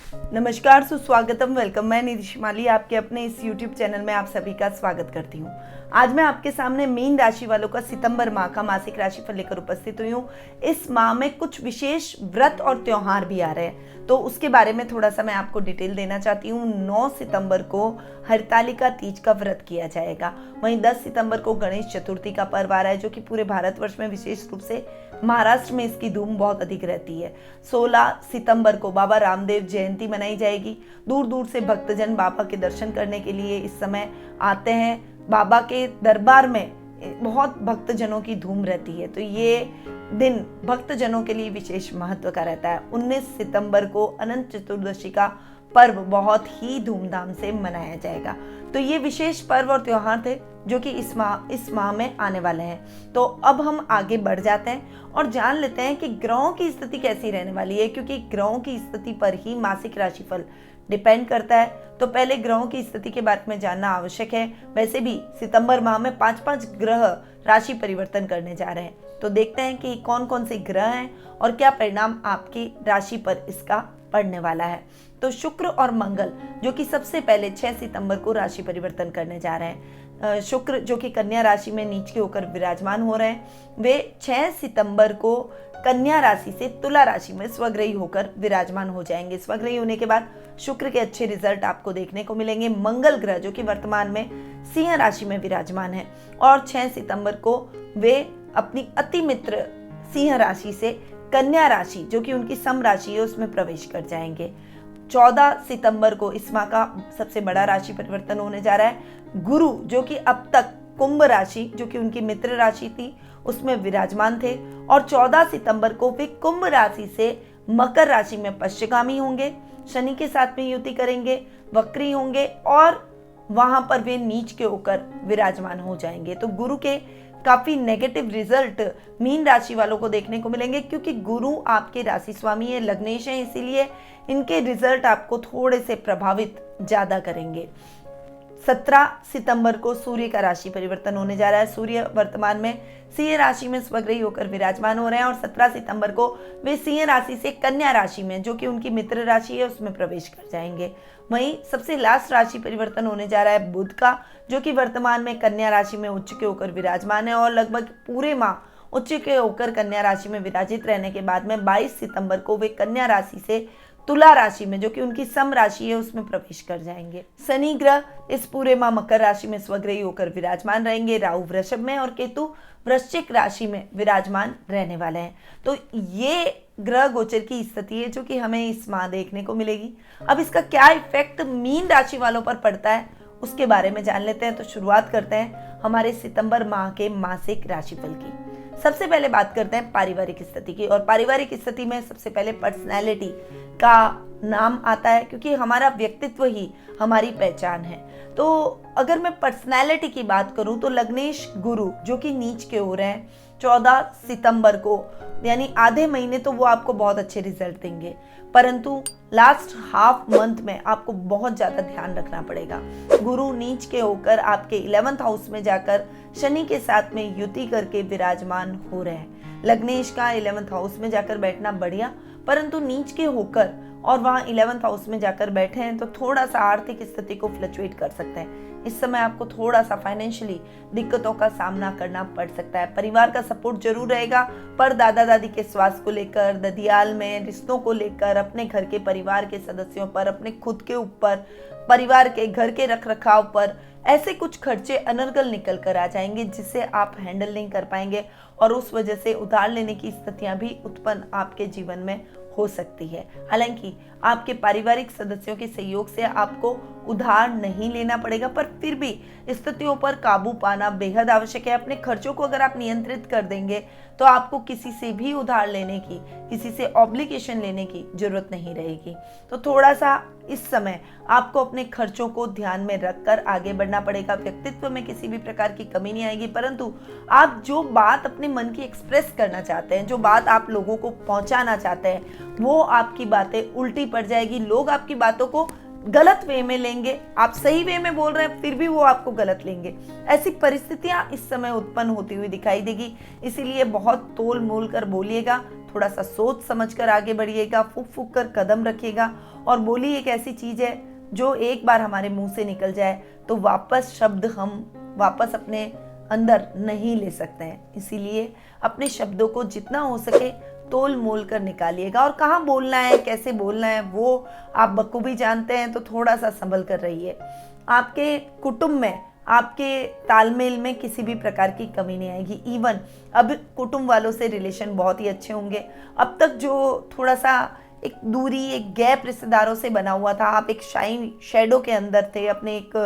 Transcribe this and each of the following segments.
नमस्कार, सुस्वागतम, वेलकम। मैं निधि शिमाली आपके अपने इस YouTube चैनल में आप सभी का स्वागत करती हूँ। आज मैं आपके सामने मीन राशि वालों का सितंबर माह का मासिक राशिफल लेकर उपस्थित हुई हूँ। इस माह में कुछ विशेष व्रत और त्योहार भी आ रहे हैं, तो उसके बारे में थोड़ा सा मैं आपको डिटेल देना चाहती हूँ। 9 सितंबर को हरतालिका तीज का व्रत किया जाएगा। वहीं 10 सितंबर को गणेश चतुर्थी का पर्व आ रहा है, जो कि पूरे भारतवर्ष में विशेष रूप से महाराष्ट्र में इसकी धूम बहुत अधिक रहती है। 16 सितंबर को बाबा रामदेव जयंती मनाई जाएगी। दूर दूर से भक्तजन बाबा के दर्शन करने के लिए इस समय आते हैं। बाबा के दरबार में बहुत भक्तजनों की धूम रहती है, तो ये दिन भक्तजनों के लिए विशेष महत्व का रहता है। 19 सितंबर को अनंत चतुर्दशी का पर्व बहुत ही धूमधाम से मनाया जाएगा। तो ये विशेष पर्व और त्योहार थे जो कि इस माह में आने वाले हैं। तो अब हम आगे बढ़ जाते हैं और जान लेते हैं कि ग्रहों की स्थिति कैसी रहने वाली है, क्योंकि ग्रहों की स्थिति पर ही मासिक राशिफल डिपेंड करता है। तो पहले ग्रहों की स्थिति के बारे में जानना आवश्यक है। वैसे भी सितंबर माह में 5-5 ग्रह राशि परिवर्तन करने जा रहे हैं, तो देखते हैं कि कौन कौन से ग्रह हैं और क्या परिणाम आपकी राशि पर इसका पड़ने वाला है। तो शुक्र और मंगल जो कि सबसे पहले 6 सितंबर को राशि परिवर्तन करने जा रहे हैं। शुक्र जो कि कन्या राशि में नीच के होकर विराजमान हो रहे हैं, वे 6 सितंबर को कन्या राशि से तुला राशि में स्वग्रही होकर विराजमान हो जाएंगे। स्वग्रही होने के बाद शुक्र के अच्छे रिजल्ट आपको देखने को मिलेंगे। मंगल ग्रह जो कि वर्तमान में सिंह राशि में विराजमान है और 6 सितंबर को वे अपनी अति मित्र सिंह राशि से कन्या राशि जो कि उनकी सम राशि है उसमें प्रवेश कर जाएंगे। 14 सितंबर को इस माह का सबसे बड़ा राशि परिवर्तन होने जा रहा है। गुरु जो कि अब तक कुंभ राशि जो कि उनकी मित्र राशि थी उसमें विराजमान थे और 14 सितंबर को वे कुंभ राशि से मकर राशि में पश्चिमगामी होंगे, शनि के साथ में युति करेंगे, वक्री होंगे और वहां पर वे नीच के होकर विराजमान हो जाएंगे। तो गुरु के काफी नेगेटिव रिजल्ट मीन राशि वालों को देखने को मिलेंगे, क्योंकि गुरु आपके राशि स्वामी है, लग्नेश है, इसीलिए इनके रिजल्ट आपको थोड़े से प्रभावित ज्यादा करेंगे। 17 सितंबर को सूर्य का राशि परिवर्तन होने जा रहा है। सूर्य वर्तमान में सिंह राशि में स्वग्रही होकर विराजमान हो रहे हैं और 17 सितंबर को वे सिंह राशि से कन्या राशि में जो कि उनकी मित्र राशि है उसमें प्रवेश कर जाएंगे। वहीं सबसे लास्ट राशि परिवर्तन होने जा रहा है बुध का, जो कि वर्तमान में कन्या राशि में उच्च के होकर विराजमान है और लगभग पूरे माह उच्च के होकर कन्या राशि में विराजित रहने के बाद में 22 सितंबर को वे कन्या राशि से तुला राशि में जो कि उनकी सम राशि है उसमें प्रवेश कर जाएंगे। शनि ग्रह इस पूरे माह मकर राशि में स्वग्रही होकर विराजमान रहेंगे। राहु वृषभ में और केतु वृश्चिक राशि में विराजमान रहने वाले हैं। तो ये ग्रह गोचर की स्थिति है जो कि हमें इस माह देखने को मिलेगी। अब इसका क्या इफेक्ट मीन राशि वालों पर पड़ता है उसके बारे में जान लेते हैं। तो शुरुआत करते हैं हमारे सितंबर माह के मासिक राशिफल की। सबसे पहले बात करते हैं पारिवारिक स्थिति की, और पारिवारिक स्थिति में सबसे पहले पर्सनैलिटी का नाम आता है, क्योंकि हमारा व्यक्तित्व ही हमारी पहचान है। तो अगर मैं पर्सनैलिटी की बात करूं तो लग्नेश गुरु जो कि नीच के हो रहे हैं 14 सितंबर को, यानी आधे महीने तो वो आपको बहुत अच्छे रिजल्ट देंगे, परंतु लास्ट हाफ मंथ में आपको बहुत ज्यादा ध्यान रखना पड़ेगा। गुरु नीच के होकर आपके 11th हाउस में जाकर शनि के साथ में युति करके विराजमान हो रहे हैं। लग्नेश का 11th हाउस में जाकर बैठना बढ़िया, परंतु नीच के होकर और वहां 11th हाउस में जाकर बैठे हैं तो थोड़ा सा आर्थिक स्थिति को फ्लक्चुएट कर सकते हैं। इस समय आपको थोड़ा सा फाइनेंशियली दिक्कतों का सामना करना पड़ सकता है। परिवार का सपोर्ट जरूर रहेगा, पर दादा दादी के स्वास्थ्य को लेकर, ददियाल में रिश्तों को लेकर, अपने घर के परिवार के सदस्यों पर, अपने खुद के ऊपर, परिवार के घर के रख रखाव पर ऐसे कुछ खर्चे अनर्गल निकल कर आ जाएंगे जिसे आप हैंडल नहीं कर पाएंगे और उस वजह से उधार लेने की स्थितियां भी उत्पन्न आपके जीवन में हो सकती है। हालांकि आपके पारिवारिक सदस्यों के सहयोग से आपको उधार नहीं लेना पड़ेगा, पर फिर भी स्थितियों पर काबू पाना बेहद आवश्यक है। अपने खर्चों को अगर आप नियंत्रित कर देंगे तो आपको किसी से भी उधार लेने की, किसी से ऑब्लिगेशन लेने की जरूरत नहीं रहेगी। तो थोड़ा सा इस समय आपको अपने खर्चों को ध्यान में रखकर आगे बढ़ना पड़ेगा। व्यक्तित्व में किसी भी प्रकार की कमी नहीं आएगी, परंतु आप जो बात अपने मन की एक्सप्रेस करना चाहते हैं, जो बात आप लोगों को पहुंचाना चाहते हैं, वो आपकी बातें उल्टी पड़ जाएगी। लोग आपकी बातों को गलत वे में लेंगे, आप सही वे में बोल रहे हैं फिर भी वो आपको गलत लेंगे। ऐसी परिस्थितियां इस समय उत्पन्न होती हुई दिखाई देगी, इसीलिए बहुत तोल मोल कर बोलिएगा, थोड़ा सा सोच समझ कर आगे बढ़िएगा, फूक फूक कर कदम रखिएगा। और बोली एक ऐसी चीज़ है जो एक बार हमारे मुंह से निकल जाए तो वापस शब्द हम वापस अपने अंदर नहीं ले सकते हैं। इसीलिए अपने शब्दों को जितना हो सके तोल मोल कर निकालिएगा। और कहाँ बोलना है, कैसे बोलना है, वो आप बखूबी जानते हैं, तो थोड़ा सा संभल कर रहिए। आपके कुटुंब में, आपके तालमेल में किसी भी प्रकार की कमी नहीं आएगी। इवन अब कुटुंब वालों से रिलेशन बहुत ही अच्छे होंगे। अब तक जो थोड़ा सा एक दूरी, एक गैप रिश्तेदारों से बना हुआ था, आप एक शाइन शैडो के अंदर थे, अपने एक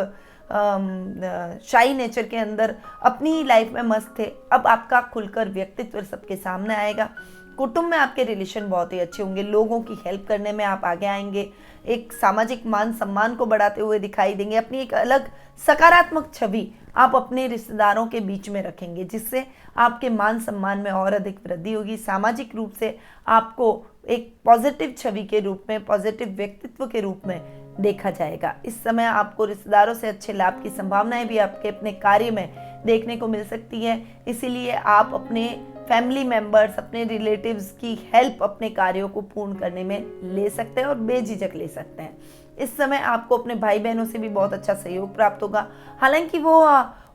शाई नेचर के अंदर अपनी लाइफ में मस्त थे, अब आपका खुलकर व्यक्तित्व सबके सामने आएगा। कुटुंब में आपके रिलेशन बहुत ही अच्छे होंगे, लोगों की हेल्प करने में आप आगे आएंगे, एक सामाजिक मान सम्मान को बढ़ाते हुए दिखाई देंगे। अपनी एक अलग सकारात्मक छवि आप अपने रिश्तेदारों के बीच में रखेंगे, जिससे आपके मान सम्मान में और अधिक वृद्धि होगी। सामाजिक रूप से आपको एक पॉजिटिव छवि के रूप में, पॉजिटिव व्यक्तित्व के रूप में देखा जाएगा। इस समय आपको रिश्तेदारों से अच्छे लाभ की संभावनाएं भी आपके अपने कार्य में देखने को मिल सकती है। इसीलिए आप अपने फैमिली मेंबर्स, अपने रिलेटिव्स की हेल्प अपने कार्यों को पूर्ण करने में ले सकते हैं और बेझिझक ले सकते हैं। इस समय आपको अपने भाई बहनों से भी बहुत अच्छा सहयोग प्राप्त होगा। हालांकि वो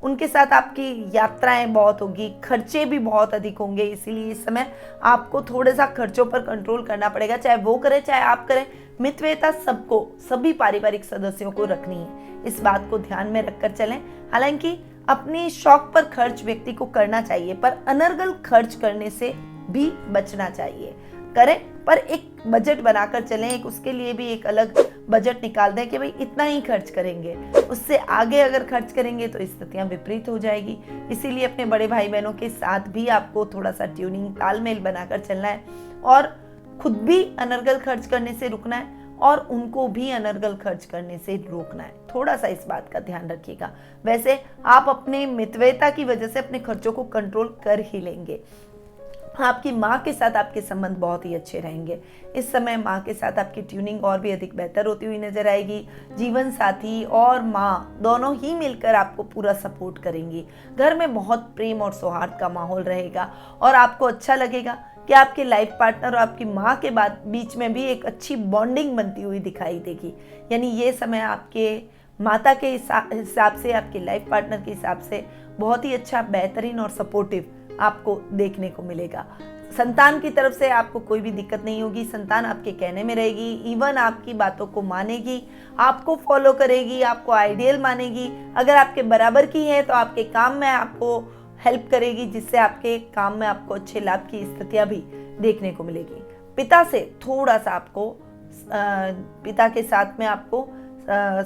उनके साथ आपकी यात्राएं बहुत होगी, खर्चे भी बहुत अधिक होंगे, इसीलिए इस समय आपको थोड़ा सा खर्चों पर कंट्रोल करना पड़ेगा। चाहे वो करे चाहे आप करें, मितव्ययता सबको, सभी पारिवारिक सदस्यों को रखनी है। इस बात को ध्यान में रखकर चलें। हालांकि अपने शौक पर खर्च व्यक्ति को करना चाहिए, पर अनर्गल खर्च करने से भी बचना चाहिए। करें पर एक बजट बनाकर चलें, एक उसके लिए भी एक अलग बजट निकाल दें कि भाई इतना ही खर्च करेंगे, उससे आगे अगर खर्च करेंगे तो स्थितियां विपरीत हो जाएगी। इसीलिए अपने बड़े भाई बहनों के साथ भी आपको थोड़ा सा ट्यूनिंग, तालमेल बनाकर चलना है और खुद भी अनर्गल खर्च करने से रुकना है और उनको भी अनर्गल खर्च करने से रोकना है। थोड़ा सा इस बात का ध्यान रखिएगा। वैसे आप अपने मितव्ययता की वजह से अपने खर्चों को कंट्रोल कर ही लेंगे। आपकी माँ के साथ आपके संबंध बहुत ही अच्छे रहेंगे। इस समय माँ के साथ आपकी ट्यूनिंग और भी अधिक बेहतर होती हुई नजर आएगी। जीवन साथी और माँ दोनों ही मिलकर आपको पूरा सपोर्ट करेंगी। घर में बहुत प्रेम और सौहार्द का माहौल रहेगा और आपको अच्छा लगेगा कि आपके लाइफ पार्टनर और आपकी माँ के बीच में भी एक अच्छी बॉन्डिंग बनती हुई दिखाई देगी। यानी ये समय आपके माता के हिसाब से, आपके लाइफ पार्टनर के हिसाब से बहुत ही अच्छा, बेहतरीन और सपोर्टिव आपको देखने को मिलेगा। संतान की तरफ से आपको कोई भी दिक्कत नहीं होगी। संतान आपके कहने में रहेगी, इवन आपकी बातों को मानेगी, आपको फॉलो करेगी, आपको आइडियल मानेगी। अगर आपके बराबर की है तो आपके काम में आपको हेल्प करेगी, जिससे आपके काम में आपको अच्छे लाभ की स्थितियां भी देखने को मिलेगी। पिता से थोड़ा सा आपको पिता के साथ में आपको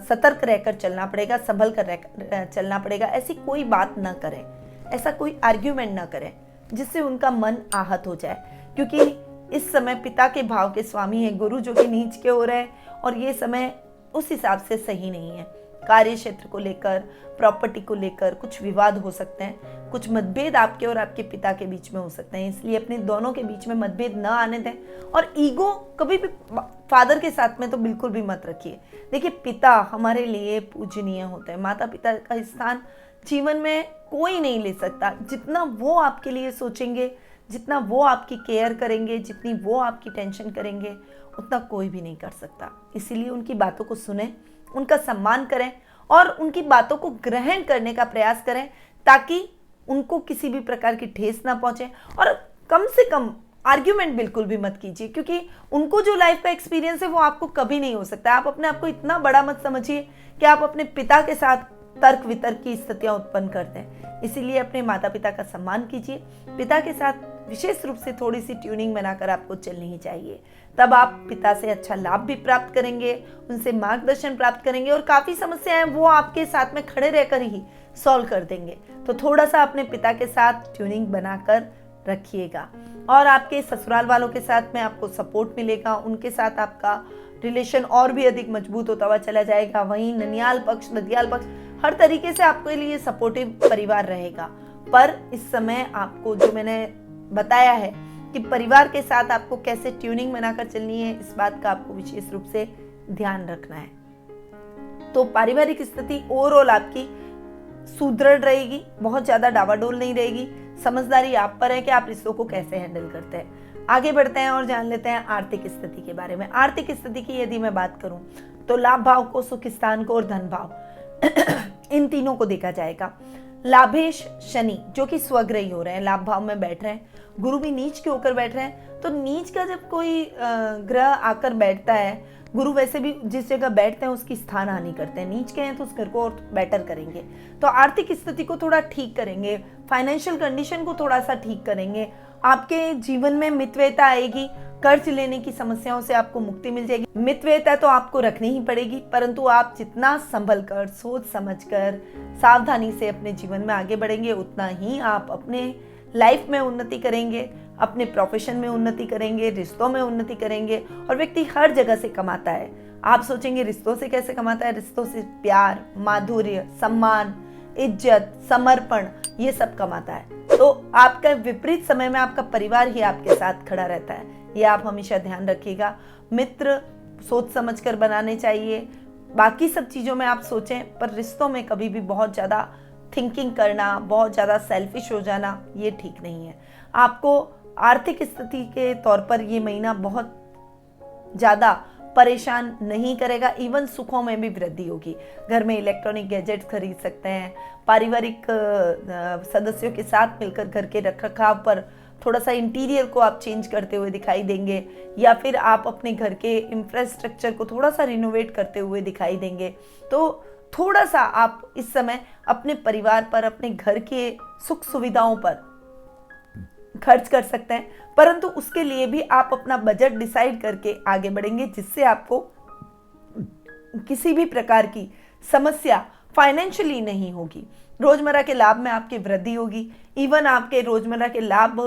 सतर्क रहकर चलना पड़ेगा, संभल कर चलना पड़ेगा। ऐसी कोई बात ना करें, ऐसा कोई आर्ग्यूमेंट ना करें जिससे उनका मन आहत हो जाए, क्योंकि इस समय पिता के भाव के स्वामी है गुरु, जो कि नीच के हो रहे हैं और ये समय उस हिसाब से सही नहीं है। कार्य क्षेत्र को लेकर, प्रॉपर्टी को लेकर कुछ विवाद हो सकते हैं, कुछ मतभेद आपके और आपके पिता के बीच में हो सकते हैं। इसलिए अपने दोनों के बीच में मतभेद न आने दें और ईगो कभी भी फादर के साथ में तो बिल्कुल भी मत रखिए। देखिए, पिता हमारे लिए पूजनीय होते हैं। माता पिता का स्थान जीवन में कोई नहीं ले सकता। जितना वो आपके लिए सोचेंगे, जितना वो आपकी केयर करेंगे, जितनी वो आपकी टेंशन करेंगे, उतना कोई भी नहीं कर सकता। इसीलिए उनकी बातों को सुने, उनका सम्मान करें और उनकी बातों को ग्रहण करने का प्रयास करें, ताकि उनको किसी भी प्रकार की ठेस ना पहुंचे। और कम से कम आर्ग्यूमेंट बिल्कुल भी मत कीजिए, क्योंकि उनको जो लाइफ का एक्सपीरियंस है वो आपको कभी नहीं हो सकता। आप अपने आप को इतना बड़ा मत समझिए कि आप अपने पिता के साथ तर्क वितर्क की स्थितियां उत्पन्न करते हैं। इसीलिए अपने माता पिता का सम्मान कीजिए। पिता के साथ विशेष रूप से थोड़ी सी ट्यूनिंग बनाकर आपको चलनी ही चाहिए। तब आप पिता से अच्छा लाभ भी प्राप्त करेंगे, उनसे मार्गदर्शन प्राप्त करेंगे और काफ़ी समस्याएं वो आपके साथ में खड़े रहकर ही सॉल्व कर देंगे। तो थोड़ा सा अपने पिता के साथ ट्यूनिंग बनाकर रखिएगा। और आपके ससुराल वालों के साथ में आपको सपोर्ट मिलेगा, उनके साथ आपका रिलेशन और भी अधिक मजबूत होता हुआ चला जाएगा। वहीं ननियाल पक्ष, ददियाल पक्ष, हर तरीके से आपके लिए सपोर्टिव परिवार रहेगा। पर इस समय आपको जो मैंने बताया है कि परिवार के साथ आपको कैसे ट्यूनिंग बनाकर चलनी है, इस बात का आपको विशेष रूप से ध्यान रखना है। तो पारिवारिक स्थिति ओवरऑल आपकी सुदृढ़ रहेगी, बहुत ज्यादा डावाडोल नहीं रहेगी। समझदारी आप पर है कि आप रिश्तों को कैसे हैंडल करते हैं। आगे बढ़ते हैं और जान लेते हैं आर्थिक स्थिति के बारे में। आर्थिक स्थिति की यदि मैं बात करूं तो लाभ भाव को, सुख स्थान को और धन भाव इन तीनों को देखा जाएगा। लाभेश शनि जो कि स्वग्रही हो रहे हैं, लाभ भाव में बैठ रहे हैं, गुरु भी नीच के होकर बैठ रहे हैं। तो नीच का जब कोई ग्रह आकर बैठता है, गुरु वैसे भी जिस जगह बैठते हैं उसकी स्थान हानि करते हैं, नीच के हैं तो उस घर को और बेटर करेंगे। तो आर्थिक स्थिति को थोड़ा ठीक करेंगे, फाइनेंशियल कंडीशन को थोड़ा सा ठीक करेंगे, आपके जीवन में मितव्ययता आएगी, कर्ज लेने की समस्याओं से आपको मुक्ति मिल जाएगी। मितव्ययता तो आपको रखनी ही पड़ेगी, परंतु आप जितना संभल कर, सोच समझकर, सावधानी से अपने जीवन में आगे बढ़ेंगे उतना ही आप अपने लाइफ में उन्नति करेंगे, अपने प्रोफेशन में उन्नति करेंगे, रिश्तों में उन्नति करेंगे। और व्यक्ति हर जगह से कमाता है। आप सोचेंगे रिश्तों से कैसे कमाता है? रिश्तों से प्यार, माधुर्य, सम्मान, इज्जत, समर्पण, ये सब कमाता है। तो आपका विपरीत समय में आपका परिवार ही आपके साथ खड़ा रहता है, ये आप हमेशा ध्यान रखिएगा। मित्र सोच समझकर बनाने चाहिए। बाकी सब चीज़ों में आप सोचें, पर रिश्तों में कभी भी बहुत ज़्यादा थिंकिंग करना, बहुत ज़्यादा सेल्फिश हो जाना, ये ठीक नहीं है। आपको आर्थिक स्थिति के तौर पर ये महीना बहुत ज़्यादा परेशान नहीं करेगा, इवन सुखों में भी वृद्धि होगी। घर में इलेक्ट्रॉनिक गैजेट्स खरीद सकते हैं, पारिवारिक सदस्यों के साथ मिलकर घर के रखरखाव पर थोड़ा सा इंटीरियर को आप चेंज करते हुए दिखाई देंगे, या फिर आप अपने घर के इंफ्रास्ट्रक्चर को थोड़ा सा रिनोवेट करते हुए दिखाई देंगे। तो थोड़ा सा आप इस समय अपने परिवार पर, अपने घर के सुख सुविधाओं पर खर्च कर सकते हैं, परंतु उसके लिए भी आप अपना बजट डिसाइड करके आगे बढ़ेंगे, जिससे आपको किसी भी प्रकार की समस्या फाइनेंशियली नहीं होगी। रोजमर्रा के लाभ में आपकी वृद्धि होगी, इवन आपके रोजमर्रा के लाभ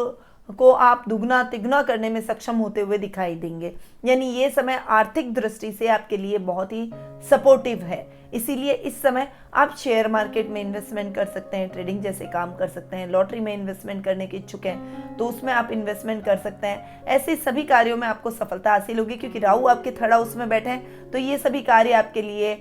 को आप दुगना तिगुना करने में सक्षम होते हुए दिखाई देंगे। यानी ये समय आर्थिक दृष्टि से आपके लिए बहुत ही सपोर्टिव है। इसीलिए इस समय आप शेयर मार्केट में इन्वेस्टमेंट कर सकते हैं, ट्रेडिंग जैसे काम कर सकते हैं, लॉटरी में इन्वेस्टमेंट करने के इच्छुक हैं तो उसमें आप इन्वेस्टमेंट कर सकते हैं। ऐसे सभी कार्यों में आपको सफलता हासिल होगी, क्योंकि राहु आपके थर्ड हाउस में बैठे हैं। तो ये सभी कार्य आपके लिए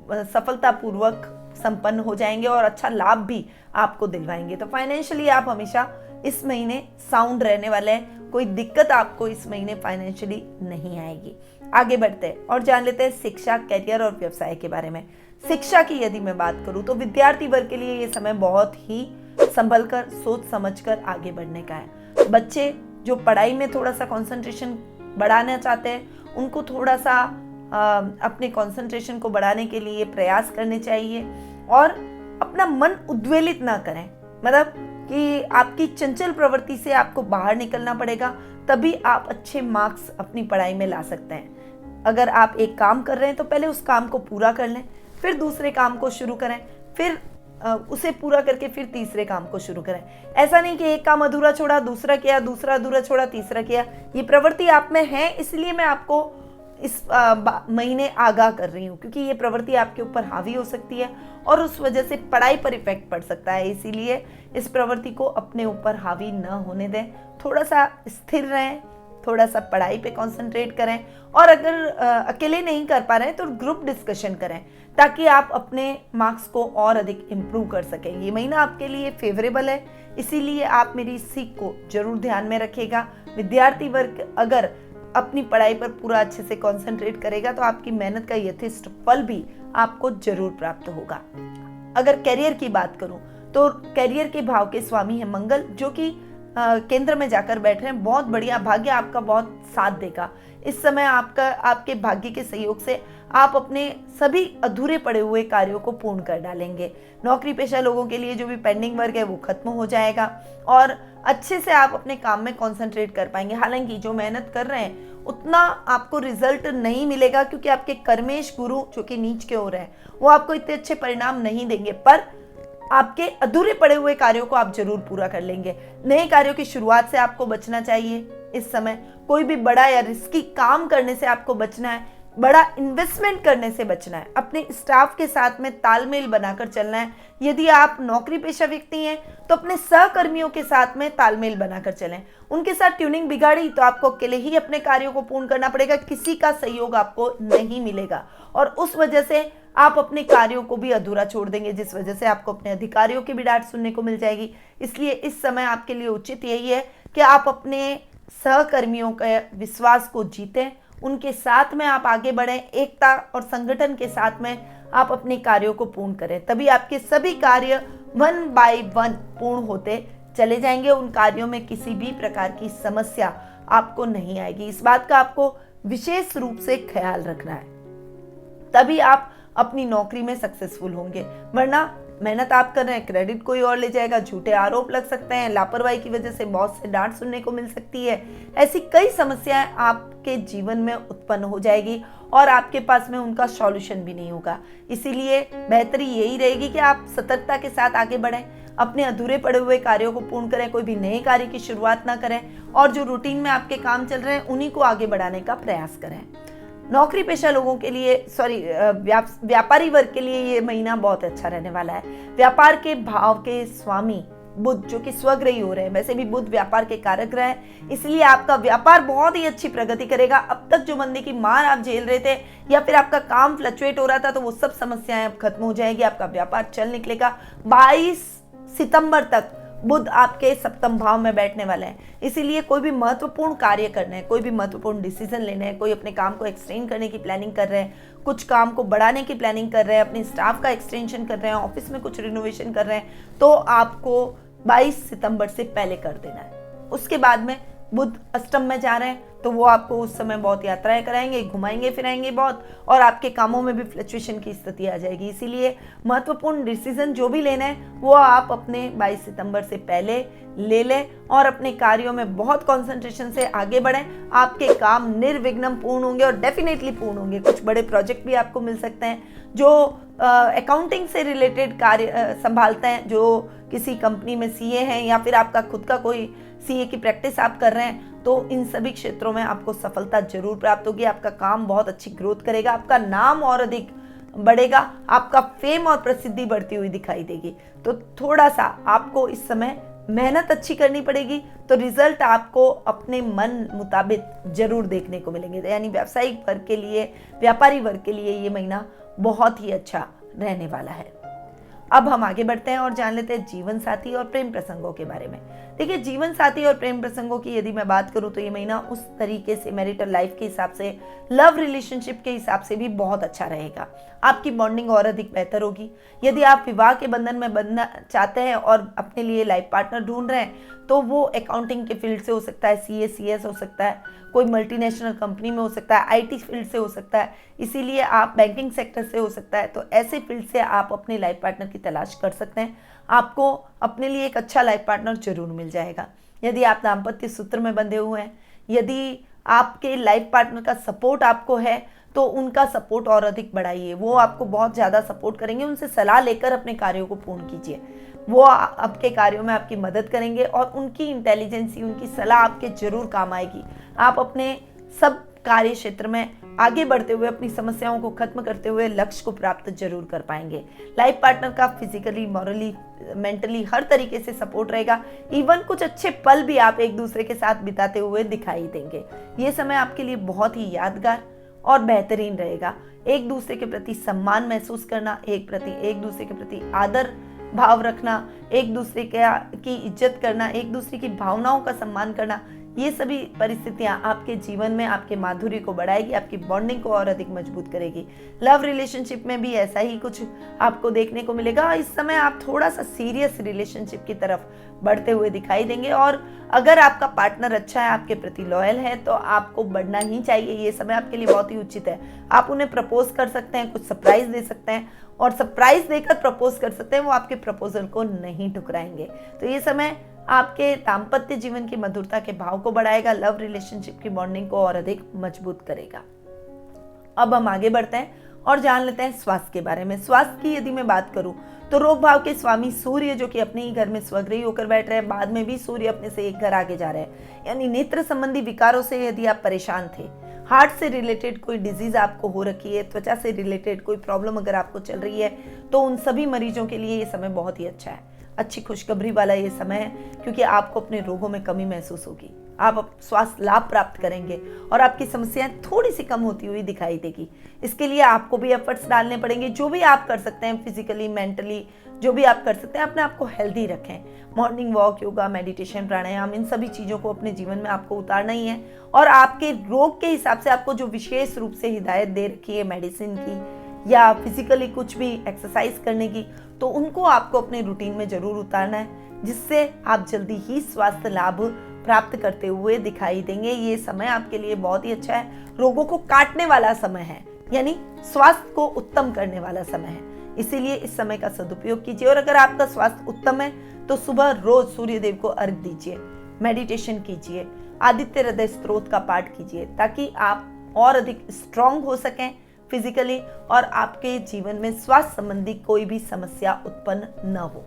सफलतापूर्वक संपन्न हो जाएंगे और अच्छा लाभ भी आपको दिलवाएंगे। तो फाइनेंशियली आप हमेशा इस महीने साउंड रहने वाले हैं, कोई दिक्कत आपको इस महीने फाइनेंशियली नहीं आएगी। आगे बढ़ते हैं और जान लेते हैं शिक्षा, करियर और व्यवसाय के बारे में। शिक्षा की यदि मैं बात करूं तो विद्यार्थी वर्ग के लिए ये समय बहुत ही संभल कर, सोच समझकर आगे बढ़ने का है। बच्चे जो पढ़ाई में थोड़ा सा कंसंट्रेशन बढ़ाना चाहते हैं, उनको थोड़ा सा अपने कंसंट्रेशन को बढ़ाने के लिए प्रयास करने चाहिए और अपना मन उद्वेलित ना करें। मतलब कि आपकी चंचल प्रवृत्ति से आपको बाहर निकलना पड़ेगा, तभी आप अच्छे मार्क्स अपनी पढ़ाई में ला सकते हैं। अगर आप एक काम कर रहे हैं तो पहले उस काम को पूरा कर लें, फिर दूसरे काम को शुरू करें, फिर उसे पूरा करके फिर तीसरे काम को शुरू करें। ऐसा नहीं कि एक काम अधूरा छोड़ा, दूसरा किया, दूसरा अधूरा छोड़ा, तीसरा किया। ये प्रवृत्ति आप में है, इसलिए मैं आपको इस महीने आगाह कर रही हूँ, क्योंकि ये प्रवृत्ति आपके ऊपर हावी हो सकती है और उस वजह से पढ़ाई पर इफेक्ट पड़ सकता है। इसीलिए इस प्रवृत्ति को अपने ऊपर हावी न होने दें, थोड़ा सा स्थिर रहें, थोड़ा सा पढ़ाई पे कंसंट्रेट करें और अगर अकेले नहीं कर पा रहे हैं तो ग्रुप डिस्कशन करें, ताकि आप अपने मार्क्स को और अधिक इम्प्रूव कर सकें। ये महीना आपके लिए फेवरेबल है, इसीलिए आप मेरी इस सीख को जरूर ध्यान में रखिएगा। विद्यार्थी वर्ग अगर अपनी पढ़ाई पर पूरा अच्छे से कंसंट्रेट करेगा तो आपकी मेहनत का यथेष्ट फल भी आपको जरूर प्राप्त होगा। अगर करियर की बात करूं तो करियर के भाव के स्वामी है मंगल, जो कि केंद्र में जाकर बैठ रहे हैं। बहुत बढ़िया, भाग्य आपका बहुत साथ देगा। इस समय आपके भाग्य के सहयोग से आप अपने सभी अधूरे पड़े हुए कार्यों को पूर्ण कर डालेंगे। नौकरी पेशा लोगों के लिए जो भी पेंडिंग वर्क है वो खत्म हो जाएगा और अच्छे से आप अपने काम में कंसंट्रेट कर पाएंगे। हालांकि जो मेहनत कर रहे हैं उतना आपको रिजल्ट नहीं मिलेगा, क्योंकि आपके कर्मेश गुरु जो कि नीच के हो रहे हैं वो आपको इतने अच्छे परिणाम नहीं देंगे, पर आपके अधूरे पड़े हुए कार्यों को आप जरूर पूरा कर लेंगे। नए कार्यों की शुरुआत से आपको बचना चाहिए। इस समय कोई भी बड़ा या रिस्की काम करने से आपको बचना है, बड़ा इन्वेस्टमेंट करने से बचना है, अपने स्टाफ के साथ में तालमेल बनाकर चलना है। यदि आप नौकरी पेशा व्यक्ति हैं तो अपने सहकर्मियों के साथ में तालमेल बनाकर चलें। उनके साथ ट्यूनिंग बिगाड़ी तो आपको अकेले ही अपने कार्यों को पूर्ण करना पड़ेगा, किसी का सहयोग आपको नहीं मिलेगा और उस वजह से आप अपने कार्यों को भी अधूरा छोड़ देंगे, जिस वजह से आपको अपने अधिकारियों की भी डांट सुनने को मिल जाएगी। इसलिए इस समय आपके लिए उचित यही है कि आप अपने सहकर्मियों के विश्वास को जीतें, उनके साथ में आप आगे बढ़ें, एकता और संगठन के साथ में आप अपने कार्यों को पूर्ण करें। तभी आपके सभी कार्य 1 बाय 1 पूर्ण होते चले जाएंगे। उन कार्यों में किसी भी प्रकार की समस्या आपको नहीं आएगी। इस बात का आपको विशेष रूप से ख्याल रखना है, तभी आप अपनी नौकरी में सक्सेसफुल होंगे। वरना मेहनत आप कर रहे हैं, क्रेडिट कोई और ले जाएगा, झूठे आरोप लग सकते हैं, लापरवाही की वजह से बॉस से डांट सुनने को मिल सकती है। ऐसी कई समस्याएं आपके जीवन में उत्पन्न हो जाएगी और आपके पास में उनका सॉल्यूशन भी नहीं होगा। इसीलिए बेहतरी यही रहेगी कि आप सतर्कता के साथ आगे बढ़ें, अपने अधूरे पड़े हुए कार्यों को पूर्ण करें, कोई भी नए कार्य की शुरुआत ना करें और जो रूटीन में आपके काम चल रहे हैं उन्हीं को आगे बढ़ाने का प्रयास करें। नौकरी पेशा लोगों के लिए व्यापारी वर्ग के लिए ये महीना बहुत अच्छा रहने वाला है। व्यापार के भाव के स्वामी बुध जो कि स्वग्रही हो रहे हैं, वैसे भी बुध व्यापार के कारक ग्रह है, इसलिए आपका व्यापार बहुत ही अच्छी प्रगति करेगा। अब तक जो मंदी की मार आप झेल रहे थे या फिर आपका काम फ्लक्चुएट हो रहा था, तो वो सब समस्याएं अब खत्म हो जाएगी, आपका व्यापार चल निकलेगा। 22 सितंबर तक बुध आपके सप्तम भाव में बैठने वाले हैं, इसीलिए कोई भी महत्वपूर्ण कार्य करना है, कोई भी महत्वपूर्ण डिसीजन लेना है, कोई अपने काम को एक्सटेंड करने की प्लानिंग कर रहे हैं, कुछ काम को बढ़ाने की प्लानिंग कर रहे हैं, अपने स्टाफ का एक्सटेंशन कर रहे हैं, ऑफिस में कुछ रिनोवेशन कर रहे हैं, तो आपको 22 सितंबर से पहले कर देना है। उसके बाद में बुध अष्टम में जा रहे हैं, तो वो आपको उस समय बहुत यात्राएं कराएंगे, घुमाएंगे फिराएंगे बहुत, और आपके कामों में भी फ्लक्चुएशन की स्थिति आ जाएगी। इसीलिए महत्वपूर्ण डिसीजन जो भी लेना है वो आप अपने 22 सितंबर से पहले ले लें और अपने कार्यों में बहुत कंसंट्रेशन से आगे बढ़ें। आपके काम निर्विघ्न पूर्ण होंगे और डेफिनेटली पूर्ण होंगे। कुछ बड़े प्रोजेक्ट भी आपको मिल सकते हैं जो अकाउंटिंग से रिलेटेड कार्य संभालते हैं, जो किसी कंपनी में सीए हैं या फिर आपका खुद का कोई सीए की प्रैक्टिस आप कर रहे हैं, तो इन सभी क्षेत्रों में आपको सफलता जरूर प्राप्त होगी। आपका काम बहुत अच्छी ग्रोथ करेगा, आपका नाम और अधिक बढ़ेगा, आपका फेम और प्रसिद्धि बढ़ती हुई दिखाई देगी। तो थोड़ा सा आपको इस समय मेहनत अच्छी करनी पड़ेगी, तो रिजल्ट आपको अपने मन मुताबिक जरूर देखने को मिलेंगे। यानी व्यावसायिक वर्ग के लिए, व्यापारी वर्ग के लिए ये महीना बहुत ही अच्छा रहने वाला है। अब हम आगे बढ़ते हैं और जान लेते हैं जीवन साथी और प्रेम प्रसंगों के बारे में। देखिए, जीवन साथी और प्रेम प्रसंगों की यदि मैं बात करूं तो ये महीना उस तरीके से मैरिटल लाइफ के हिसाब से, लव रिलेशनशिप के हिसाब से भी बहुत अच्छा रहेगा। आपकी बॉन्डिंग और अधिक बेहतर होगी। यदि आप विवाह के बंधन में बंधना चाहते हैं और अपने लिए लाइफ पार्टनर ढूंढ रहे हैं, तो वो अकाउंटिंग के फील्ड से हो सकता है, सीए सीएस हो सकता है, कोई मल्टीनेशनल कंपनी में हो सकता है, आईटी फील्ड से हो सकता है, इसीलिए आप बैंकिंग सेक्टर से हो सकता है। तो ऐसे फील्ड से आप अपने लाइफ पार्टनर की तलाश कर सकते हैं। आपको अपने लिए एक अच्छा लाइफ पार्टनर जरूर मिल जाएगा। यदि आप दाम्पत्य सूत्र में बंधे हुए हैं, यदि आपके लाइफ पार्टनर का सपोर्ट आपको है, तो उनका सपोर्ट और अधिक बढ़ाइए। वो आपको बहुत ज़्यादा सपोर्ट करेंगे। उनसे सलाह लेकर अपने कार्यों को पूर्ण कीजिए। वो आपके कार्यों में आपकी मदद करेंगे और उनकी इंटेलिजेंसी, उनकी सलाह आपके जरूर काम आएगी। आप अपने सब कार्य क्षेत्र में आगे बढ़ते हुए, अपनी समस्याओं को खत्म करते हुए लक्ष्य को प्राप्त जरूर कर पाएंगे। लाइफ पार्टनर का फिजिकली, मॉरली, मेंटली हर तरीके से सपोर्ट रहेगा। इवन कुछ अच्छे पल भी आप एक दूसरे के साथ बिताते हुए दिखाई देंगे। ये समय आपके लिए बहुत ही यादगार और बेहतरीन रहेगा। एक दूसरे के प्रति सम्मान महसूस करना, एक दूसरे के प्रति आदर भाव रखना, एक दूसरे की इज्जत करना, एक दूसरे की भावनाओं का सम्मान करना, ये सभी परिस्थितियां आपके जीवन में आपके माधुर्य को बढ़ाएगी, आपकी बॉन्डिंग को और अधिक मजबूत करेगी। लव रिलेशनशिप में भी ऐसा ही कुछ आपको देखने को मिलेगा। इस समय आप थोड़ा सा सीरियस रिलेशनशिप की तरफ बढ़ते हुए दिखाई देंगे और अगर आपका पार्टनर अच्छा है, आपके प्रति लॉयल है, तो आपको बढ़ना ही चाहिए। ये समय आपके लिए बहुत ही उचित है। आप उन्हें प्रपोज कर सकते हैं, कुछ सरप्राइज दे सकते हैं और सरप्राइज देकर प्रपोज कर सकते हैं। वो आपके प्रपोजल को नहीं ठुकराएंगे। तो ये समय आपके दाम्पत्य जीवन की मधुरता के भाव को बढ़ाएगा, लव रिलेशनशिप की बॉन्डिंग को और अधिक मजबूत करेगा। अब हम आगे बढ़ते हैं और जान लेते हैं स्वास्थ्य के बारे में। स्वास्थ्य की यदि मैं बात करूं तो रोग भाव के स्वामी सूर्य जो कि अपने ही घर में स्वग्रही होकर बैठ रहे हैं, बाद में भी सूर्य अपने से एक घर आगे जा रहे हैं। यानी नेत्र संबंधी विकारों से यदि आप परेशान थे, हार्ट से रिलेटेड कोई डिजीज आपको हो रखी है, त्वचा से रिलेटेड कोई प्रॉब्लम अगर आपको चल रही है, तो उन सभी मरीजों के लिए ये समय बहुत ही अच्छा है। अच्छी खुशखबरी वाला ये समय है, क्योंकि आपको अपने रोगों में कमी महसूस होगी। आप स्वास्थ्य लाभ प्राप्त करेंगे और आपकी समस्याएं थोड़ी सी कम होती हुई दिखाई देगी। इसके लिए आपको भी एफर्ट्स डालने पड़ेंगे। जो भी आप कर सकते हैं फिजिकली, मेंटली, जो भी आप कर सकते हैं, अपने आप को हेल्दी रखें। मॉर्निंग वॉक, योगा, मेडिटेशन, प्राणायाम, इन सभी चीज़ों को अपने जीवन में आपको उतारना ही है। और आपके रोग के हिसाब से आपको जो विशेष रूप से हिदायत दे रखी है मेडिसिन की या फिजिकली कुछ भी एक्सरसाइज करने की, तो उनको आपको अपने रूटीन में जरूर उतारना है, जिससे आप जल्दी ही स्वास्थ्य लाभ प्राप्त करते हुए दिखाई देंगे। ये समय आपके लिए बहुत ही अच्छा है, रोगों को काटने वाला समय है, यानी स्वास्थ्य को उत्तम करने वाला समय है। इसीलिए इस समय का सदुपयोग कीजिए। और अगर आपका स्वास्थ्य उत्तम है तो सुबह रोज सूर्य देव को अर्घ दीजिए, मेडिटेशन कीजिए, आदित्य हृदय स्तोत्र का पाठ कीजिए, ताकि आप और अधिक स्ट्रांग हो सकें फिजिकली और आपके जीवन में स्वास्थ्य संबंधी कोई भी समस्या उत्पन्न न हो।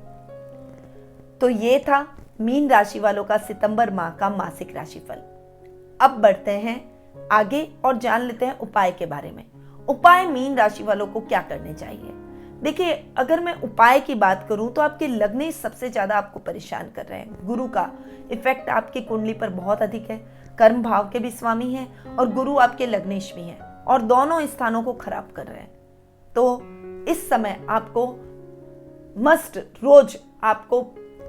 तो ये था मीन राशि वालों का सितंबर माह का मासिक राशिफल। अब बढ़ते हैं आगे और जान लेते हैं उपाय के बारे में। उपाय मीन राशि वालों को क्या करने चाहिए? देखिए, अगर मैं उपाय की बात करूं तो आपके लग्नेश सबसे ज्यादा आपको परेशान कर रहे हैं। गुरु का इफेक्ट आपकी कुंडली पर बहुत अधिक है। कर्म भाव के भी स्वामी हैं और गुरु आपके लग्नेश भी हैं और दोनों स्थानों को खराब कर रहे हैं। तो इस समय आपको मस्ट रोज आपको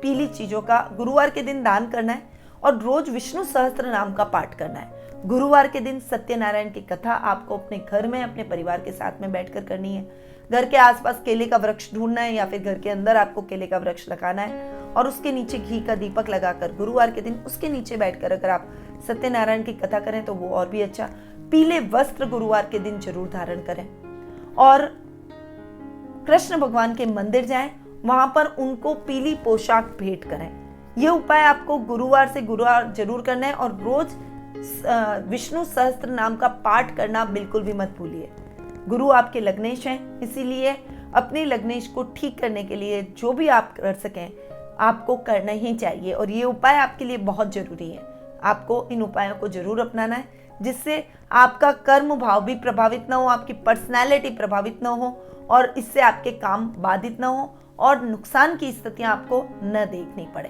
पीली चीजों का गुरुवार के दिन दान करना है और रोज विष्णु सहस्त्र नाम का पाठ करना है। गुरुवार के दिन सत्यनारायण की कथा आपको अपने घर में अपने परिवार के साथ में बैठकर करनी है। घर के आसपास केले का वृक्ष ढूंढना है या फिर घर के अंदर आपको केले का वृक्ष लगाना है और उसके नीचे घी का दीपक लगाकर गुरुवार के दिन उसके नीचे बैठकर अगर आप सत्यनारायण की कथा करें तो वो और भी अच्छा। पीले वस्त्र गुरुवार के दिन जरूर धारण करें और कृष्ण भगवान के मंदिर जाएं, वहां पर उनको पीली पोशाक भेंट करें। यह उपाय आपको गुरुवार से गुरुवार जरूर करना है और रोज विष्णु सहस्त्र नाम का पाठ करना बिल्कुल भी मत भूलिए। गुरु आपके लग्नेश हैं, इसीलिए अपने लग्नेश को ठीक करने के लिए जो भी आप कर सकें आपको करना ही चाहिए और ये उपाय आपके लिए बहुत जरूरी है। आपको इन उपायों को जरूर अपनाना है, जिससे आपका कर्म भाव भी प्रभावित ना हो, आपकी पर्सनैलिटी प्रभावित ना हो और इससे आपके काम बाधित ना हो और नुकसान की स्थितियां आपको न देखनी पड़े।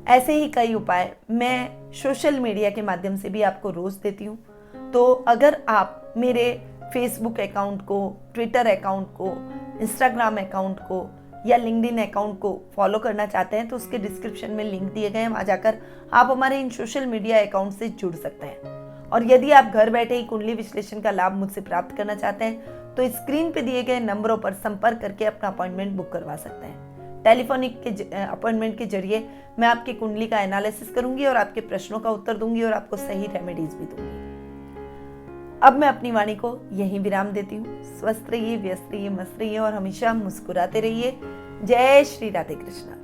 ऐसे ही कई उपाय मैं सोशल मीडिया के माध्यम से भी आपको रोज देती हूँ। तो अगर आप मेरे फेसबुक अकाउंट को, ट्विटर अकाउंट को, इंस्टाग्राम अकाउंट को या लिंक्डइन अकाउंट को फॉलो करना चाहते हैं तो उसके डिस्क्रिप्शन में लिंक दिए गए हैं, वहां जाकर आप हमारे इन सोशल मीडिया अकाउंट से जुड़ सकते हैं। और यदि आप घर बैठे ही कुंडली विश्लेषण का लाभ मुझसे प्राप्त करना चाहते हैं तो स्क्रीन पे दिए गए नंबरों पर संपर्क करके अपना अपॉइंटमेंट बुक करवा सकते हैं। टेलीफोनिक के अपॉइंटमेंट के जरिए मैं आपकी कुंडली का एनालिसिस करूंगी और आपके प्रश्नों का उत्तर दूंगी और आपको सही रेमेडीज भी दूंगी। अब मैं अपनी वाणी को यहीं विराम देती हूँ। स्वस्थ रहिए, व्यस्त रहिए, मस्त रहिए और हमेशा मुस्कुराते रहिए। जय श्री राधे कृष्णा।